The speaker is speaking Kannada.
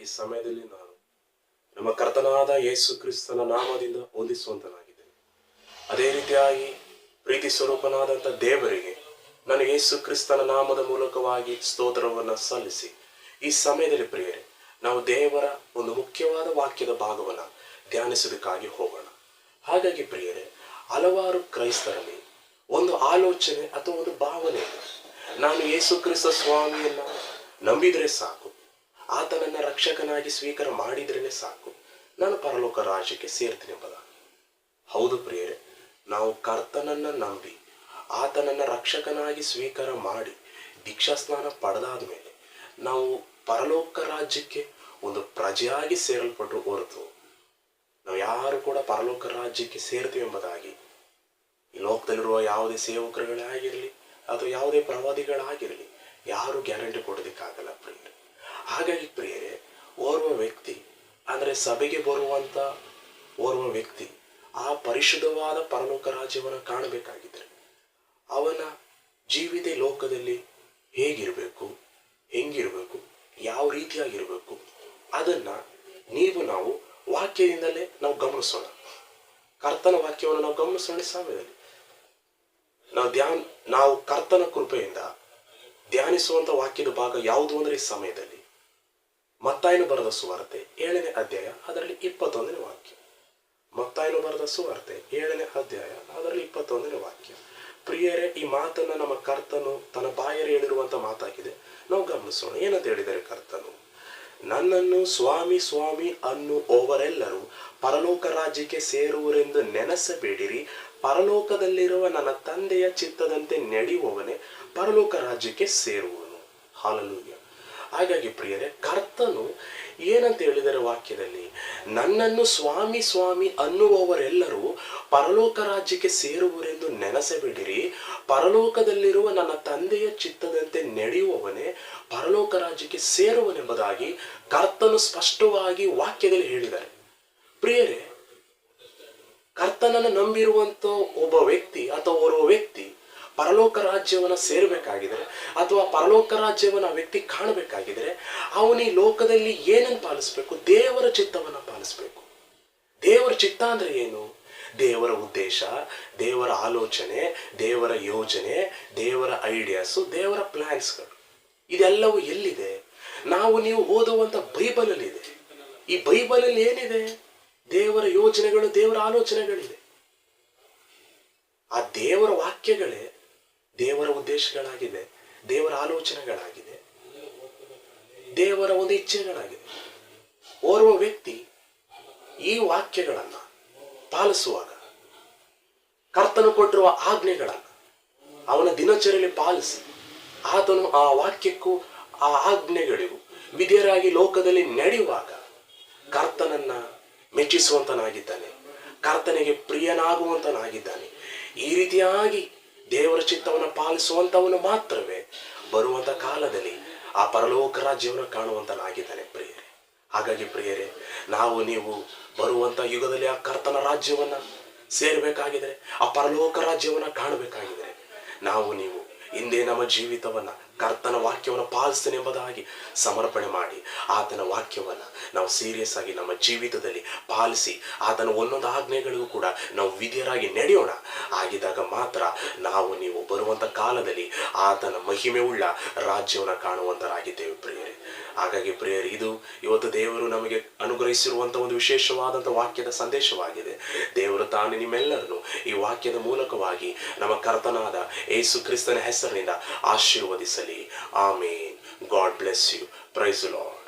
ಈ ಸಮಯದಲ್ಲಿ ನಾನು ನಮ್ಮ ಕರ್ತನಾದ ಯೇಸು ಕ್ರಿಸ್ತನ ನಾಮದಿಂದ ವಂದಿಸುವಂತನಾಗಿದ್ದೇನೆ. ಅದೇ ರೀತಿಯಾಗಿ ಪ್ರೀತಿ ಸ್ವರೂಪನಾದಂಥ ದೇವರಿಗೆ ನಾನು ಯೇಸು ಕ್ರಿಸ್ತನ ನಾಮದ ಮೂಲಕವಾಗಿ ಸ್ತೋತ್ರವನ್ನು ಸಲ್ಲಿಸಿ ಈ ಸಮಯದಲ್ಲಿ ಪ್ರಿಯರೇ, ನಾವು ದೇವರ ಒಂದು ಮುಖ್ಯವಾದ ವಾಕ್ಯದ ಭಾಗವನ್ನು ಧ್ಯಾನಿಸೋದಕ್ಕಾಗಿ ಹೋಗೋಣ. ಹಾಗಾಗಿ ಪ್ರಿಯರೇ, ಹಲವಾರು ಕ್ರೈಸ್ತರಲ್ಲಿ ಒಂದು ಆಲೋಚನೆ ಅಥವಾ ಒಂದು ಭಾವನೆ, ನಾನು ಯೇಸು ಕ್ರಿಸ್ತ ಸ್ವಾಮಿಯನ್ನ ನಂಬಿದರೆ ಸಾಕು, ಆತನನ್ನ ರಕ್ಷಕನಾಗಿ ಸ್ವೀಕಾರ ಮಾಡಿದ್ರೇನೆ ಸಾಕು, ನಾನು ಪರಲೋಕ ರಾಜ್ಯಕ್ಕೆ ಸೇರ್ತೀನಿ ಎಂಬುದಾಗಿ. ಹೌದು ಪ್ರಿಯರೇ, ನಾವು ಕರ್ತನನ್ನ ನಂಬಿ ಆತನನ್ನ ರಕ್ಷಕನಾಗಿ ಸ್ವೀಕಾರ ಮಾಡಿ ದೀಕ್ಷಾಸ್ನಾನ ಪಡೆದಾದ ಮೇಲೆ ನಾವು ಪರಲೋಕ ರಾಜ್ಯಕ್ಕೆ ಒಂದು ಪ್ರಜೆಯಾಗಿ ಸೇರಲ್ಪಟ್ಟು ಹೊರತು ನಾವು ಯಾರು ಕೂಡ ಪರಲೋಕ ರಾಜ್ಯಕ್ಕೆ ಸೇರ್ತೀವಿ ಎಂಬುದಾಗಿ ಈ ಲೋಕದಲ್ಲಿರುವ ಯಾವುದೇ ಸೇವಕರುಗಳೇ ಆಗಿರಲಿ ಅಥವಾ ಯಾವುದೇ ಪ್ರವಾದಿಗಳಾಗಿರಲಿ ಯಾರು ಗ್ಯಾರಂಟಿ ಕೊಡೋದಕ್ಕಾಗಲ್ಲ ಪ್ರಿಯರೇ. ಹಾಗಾಗಿ ಪ್ರಿಯರೇ, ಓರ್ವ ವ್ಯಕ್ತಿ ಅಂದರೆ ಸಭೆಗೆ ಬರುವಂತ ಓರ್ವ ವ್ಯಕ್ತಿ ಆ ಪರಿಶುದ್ಧವಾದ ಪರಲೋಕ ರಾಜ್ಯವನ್ನು ಕಾಣಬೇಕಾಗಿದ್ರೆ ಅವನ ಜೀವಿತ ಲೋಕದಲ್ಲಿ ಹೇಗಿರಬೇಕು, ಹೆಂಗಿರಬೇಕು, ಯಾವ ರೀತಿಯಾಗಿರಬೇಕು, ಅದನ್ನ ನಾವು ವಾಕ್ಯದಿಂದಲೇ ನಾವು ಗಮನಿಸೋಣ. ಕರ್ತನ ವಾಕ್ಯವನ್ನು ನಾವು ಗಮನಿಸೋಣ. ಸಮಯದಲ್ಲಿ ನಾವು ಕರ್ತನ ಕೃಪೆಯಿಂದ ಧ್ಯಾನಿಸುವಂತ ವಾಕ್ಯದ ಭಾಗ ಯಾವುದು ಅಂದ್ರೆ ಈ ಸಮಯದಲ್ಲಿ ಮತ್ತಾಯನು ಬರೆದ ಸುವಾರ್ತೆ 7ನೇ ಅಧ್ಯಾಯ ಅದರಲ್ಲಿ 21ನೇ ವಾಕ್ಯ. ಮತ್ತಾಯನು ಬರೆದ ಸುವಾರ್ತೆ 7ನೇ ಅಧ್ಯಾಯ ಅದರಲ್ಲಿ 21ನೇ ವಾಕ್ಯ. ಪ್ರಿಯರೇ, ಈ ಮಾತನ್ನ ನಮ್ಮ ಕರ್ತನು ತನ್ನ ಬಾಯಲ್ಲಿ ಹೇಳಿರುವಂತ ಮಾತಾಗಿದೆ. ನಾವು ಗಮನಿಸೋಣ. ಏನಂತ ಹೇಳಿದರೆ ಕರ್ತನು, ನನ್ನನ್ನು ಸ್ವಾಮಿ ಸ್ವಾಮಿ ಅನ್ನುವವರೆಲ್ಲರೂ ಪರಲೋಕ ರಾಜ್ಯಕ್ಕೆ ಸೇರುವರೆಂದು ನೆನೆಸಬೇಡಿರಿ, ಪರಲೋಕದಲ್ಲಿರುವ ನನ್ನ ತಂದೆಯ ಚಿತ್ತದಂತೆ ನಡೆಯುವವನೇ ಪರಲೋಕ ರಾಜ್ಯಕ್ಕೆ ಸೇರುವನು. ಹಾಲೆಲೂಯಾ. ಹಾಗಾಗಿ ಪ್ರಿಯರೇ, ಕರ್ತನು ಏನಂತ ಹೇಳಿದರೆ ವಾಕ್ಯದಲ್ಲಿ, ನನ್ನನ್ನು ಸ್ವಾಮಿ ಸ್ವಾಮಿ ಅನ್ನುವವರೆಲ್ಲರೂ ಪರಲೋಕ ರಾಜ್ಯಕ್ಕೆ ಸೇರುವರೆಂದು ನೆನೆಸಬೇಡಿರಿ, ಪರಲೋಕದಲ್ಲಿರುವ ನನ್ನ ತಂದೆಯ ಚಿತ್ತದಂತೆ ನಡೆಯುವವನೇ ಪರಲೋಕ ರಾಜ್ಯಕ್ಕೆ ಸೇರುವನೆಂಬುದಾಗಿ ಕರ್ತನು ಸ್ಪಷ್ಟವಾಗಿ ವಾಕ್ಯದಲ್ಲಿ ಹೇಳಿದ್ದಾರೆ. ಪ್ರಿಯರೇ, ಕರ್ತನನ್ನು ನಂಬಿರುವಂತ ಒಬ್ಬ ವ್ಯಕ್ತಿ ಅಥವಾ ಓರ್ವ ವ್ಯಕ್ತಿ ಪರಲೋಕ ರಾಜ್ಯವನ್ನ ಸೇರಬೇಕಾಗಿದ್ರೆ ಅಥವಾ ಪರಲೋಕ ರಾಜ್ಯವನ್ನ ವ್ಯಕ್ತಿ ಕಾಣಬೇಕಾಗಿದ್ರೆ ಅವನು ಈ ಲೋಕದಲ್ಲಿ ಏನನ್ನು ಪಾಲಿಸ್ಬೇಕು? ದೇವರ ಚಿತ್ತವನ್ನ ಪಾಲಿಸ್ಬೇಕು. ದೇವರ ಚಿತ್ತ ಅಂದ್ರೆ ಏನು? ದೇವರ ಉದ್ದೇಶ, ದೇವರ ಆಲೋಚನೆ, ದೇವರ ಯೋಜನೆ, ದೇವರ ಐಡಿಯಾಸು, ದೇವರ ಪ್ಲಾನ್ಸ್ಗಳು ಇದೆಲ್ಲವೂ ಎಲ್ಲಿದೆ? ನೀವು ಓದುವಂತ ಬೈಬಲ್ ಅಲ್ಲಿ ಇದೆ. ಈ ಬೈಬಲ್ ಅಲ್ಲಿ ಏನಿದೆ? ದೇವರ ಯೋಜನೆಗಳು, ದೇವರ ಆಲೋಚನೆಗಳಿದೆ. ಆ ದೇವರ ವಾಕ್ಯಗಳೇ ದೇವರ ಉದ್ದೇಶಗಳಾಗಿದೆ, ದೇವರ ಆಲೋಚನೆಗಳಾಗಿದೆ, ದೇವರ ಒಂದು ಇಚ್ಛೆಗಳಾಗಿದೆ. ಓರ್ವ ವ್ಯಕ್ತಿ ಈ ವಾಕ್ಯಗಳನ್ನ ಪಾಲಿಸುವಾಗ, ಕರ್ತನು ಕೊಟ್ಟಿರುವ ಆಜ್ಞೆಗಳನ್ನ ಅವನ ದಿನಚರಿಯಲ್ಲಿ ಪಾಲಿಸಿ ಆತನು ಆ ವಾಕ್ಯಕ್ಕೂ ಆ ಆಜ್ಞೆಗಳಿಗೂ ವಿಧೇಯರಾಗಿ ಲೋಕದಲ್ಲಿ ನಡೆಯುವಾಗ ಕರ್ತನನ್ನ ಮೆಚ್ಚಿಸುವಂತನಾಗಿದ್ದಾನೆ, ಕರ್ತನಿಗೆ ಪ್ರಿಯನಾಗುವಂತನಾಗಿದ್ದಾನೆ. ಈ ರೀತಿಯಾಗಿ ದೇವರ ಚಿತ್ತವನ್ನು ಪಾಲಿಸುವಂತವನು ಮಾತ್ರವೇ ಬರುವಂತ ಕಾಲದಲ್ಲಿ ಆ ಪರಲೋಕ ರಾಜ್ಯವನ್ನು ಕಾಣುವಂತನಾಗಿದ್ದಾನೆ ಪ್ರಿಯರೇ. ಹಾಗಾಗಿ ಪ್ರಿಯರೇ, ನೀವು ಬರುವಂತ ಯುಗದಲ್ಲಿ ಆ ಕರ್ತನ ರಾಜ್ಯವನ್ನ ಸೇರ್ಬೇಕಾಗಿದ್ರೆ, ಆ ಪರಲೋಕ ರಾಜ್ಯವನ್ನ ಕಾಣಬೇಕಾಗಿದ್ರೆ ನೀವು ಹಿಂದೆ ನಮ್ಮ ಜೀವಿತವನ್ನ ಕರ್ತನ ವಾಕ್ಯವನ್ನು ಪಾಲಿಸ್ತೇನೆ ಎಂಬುದಾಗಿ ಸಮರ್ಪಣೆ ಮಾಡಿ ಆತನ ವಾಕ್ಯವನ್ನ ನಾವು ಸೀರಿಯಸ್ ಆಗಿ ನಮ್ಮ ಜೀವಿತದಲ್ಲಿ ಪಾಲಿಸಿ ಆತನ ಒಂದೊಂದು ಆಜ್ಞೆಗಳಿಗೂ ಕೂಡ ನಾವು ವಿಧೇಯರಾಗಿ ನಡೆಯೋಣ. ಆಗಿದಾಗ ಮಾತ್ರ ನೀವು ಬರುವಂತ ಕಾಲದಲ್ಲಿ ಆತನ ಮಹಿಮೆ ಉಳ್ಳ ರಾಜ್ಯವನ್ನು ಕಾಣುವಂತರಾಗಿದ್ದೇವೆ ಪ್ರಿಯರೇ. ಹಾಗಾಗಿ ಪ್ರಿಯರೇ, ಇದು ಇವತ್ತು ದೇವರು ನಮಗೆ ಅನುಗ್ರಹಿಸಿರುವಂತ ಒಂದು ವಿಶೇಷವಾದಂಥ ವಾಕ್ಯದ ಸಂದೇಶವಾಗಿದೆ. ದೇವರು ತಾನು ನಿಮ್ಮೆಲ್ಲರನ್ನು ಈ ವಾಕ್ಯದ ಮೂಲಕವಾಗಿ ನಮ್ಮ ಕರ್ತನಾದ ಯೇಸು ಕ್ರಿಸ್ತನ ಹೆಸರಿನಿಂದ ಆಶೀರ್ವದಿಸಲಿ. Amen. God bless you. Praise the lord.